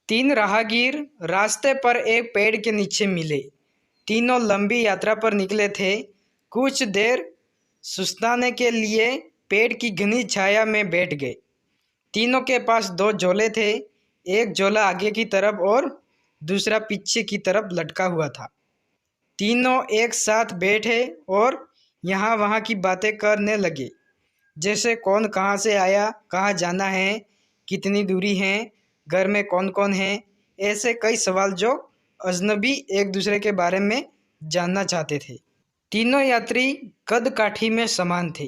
तीन राहगीर रास्ते पर एक पेड़ के नीचे मिले। तीनों लंबी यात्रा पर निकले थे। कुछ देर सुस्ताने के लिए पेड़ की घनी छाया में बैठ गए। तीनों के पास दो झोले थे, एक झोला आगे की तरफ और दूसरा पीछे की तरफ लटका हुआ था। तीनों एक साथ बैठे और यहाँ वहाँ की बातें करने लगे, जैसे कौन कहाँ से आया, कहाँ जाना है, कितनी दूरी है, घर में कौन कौन है। ऐसे कई सवाल जो अजनबी एक दूसरे के बारे में जानना चाहते थे। तीनों यात्री कद काठी में समान थे,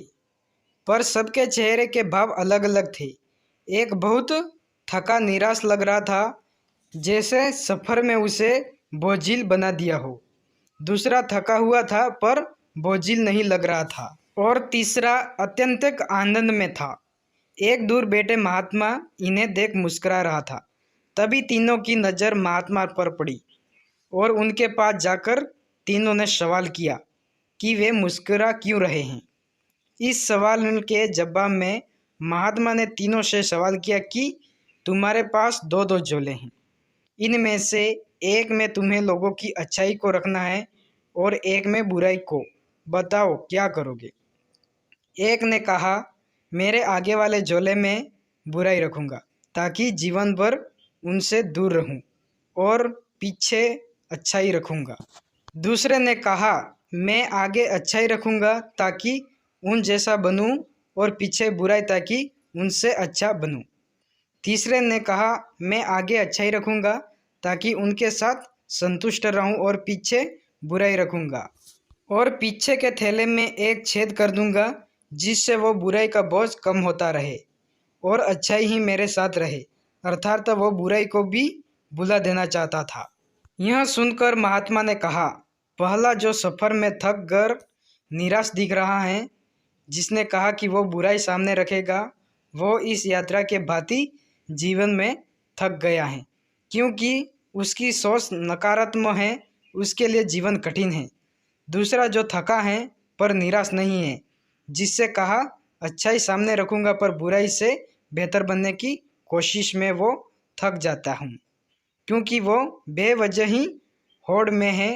पर सबके चेहरे के भाव अलग अलग थे। एक बहुत थका निराश लग रहा था, जैसे सफ़र में उसे बोझिल बना दिया हो। दूसरा थका हुआ था पर बोझिल नहीं लग रहा था, और तीसरा अत्यंत आनंद में था। एक दूर बैठे महात्मा इन्हें देख मुस्कुरा रहा था। तभी तीनों की नज़र महात्मा पर पड़ी और उनके पास जाकर तीनों ने सवाल किया कि वे मुस्कुरा क्यों रहे हैं। इस सवाल के जवाब में महात्मा ने तीनों से सवाल किया कि तुम्हारे पास दो दो झोले हैं, इनमें से एक में तुम्हें लोगों की अच्छाई को रखना है और एक में बुराई को। बताओ क्या करोगे। एक ने कहा, मेरे आगे वाले झोले में बुराई रखूँगा ताकि जीवन भर उनसे दूर रहूं, और पीछे अच्छाई रखूँगा। दूसरे ने कहा, मैं आगे अच्छाई रखूँगा ताकि उन जैसा बनूं और पीछे बुराई ताकि उनसे अच्छा बनूं। तीसरे ने कहा, मैं आगे अच्छाई रखूँगा ताकि उनके साथ संतुष्ट रहूं और पीछे बुराई रखूँगा, और पीछे के थैले में एक छेद कर दूंगा जिससे वो बुराई का बोझ कम होता रहे और अच्छाई ही मेरे साथ रहे। अर्थात वो बुराई को भी भुला देना चाहता था। यह सुनकर महात्मा ने कहा, पहला जो सफ़र में थक कर निराश दिख रहा है, जिसने कहा कि वो बुराई सामने रखेगा, वो इस यात्रा के भांति जीवन में थक गया है, क्योंकि उसकी सोच नकारात्मक है, उसके लिए जीवन कठिन है। दूसरा जो थका है पर निराश नहीं है, जिससे कहा अच्छाई सामने रखूँगा पर बुराई से बेहतर बनने की कोशिश में वो थक जाता हूँ, क्योंकि वो बेवजह ही होड़ में है।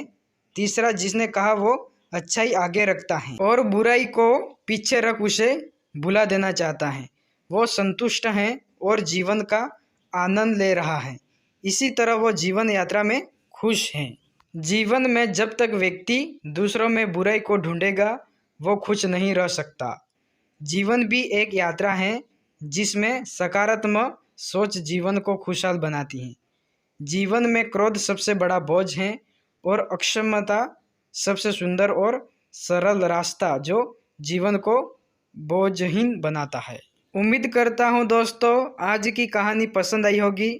तीसरा जिसने कहा वो अच्छाई आगे रखता है और बुराई को पीछे रख उसे भुला देना चाहता है, वो संतुष्ट है और जीवन का आनंद ले रहा है। इसी तरह वो जीवन यात्रा में खुश हैं। जीवन में जब तक व्यक्ति दूसरों में बुराई को ढूंढेगा, वो खुश नहीं रह सकता। जीवन भी एक यात्रा है जिसमें सकारात्मक सोच जीवन को खुशहाल बनाती है। जीवन में क्रोध सबसे बड़ा बोझ है और अक्षमता सबसे सुंदर और सरल रास्ता जो जीवन को बोझहीन बनाता है। उम्मीद करता हूँ दोस्तों आज की कहानी पसंद आई होगी।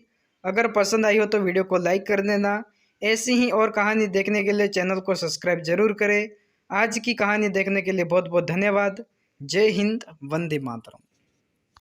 अगर पसंद आई हो तो वीडियो को लाइक कर देना। ऐसी ही और कहानी देखने के लिए चैनल को सब्सक्राइब जरूर करें। आज की कहानी देखने के लिए बहुत बहुत धन्यवाद। जय हिंद, वंदे मातरम।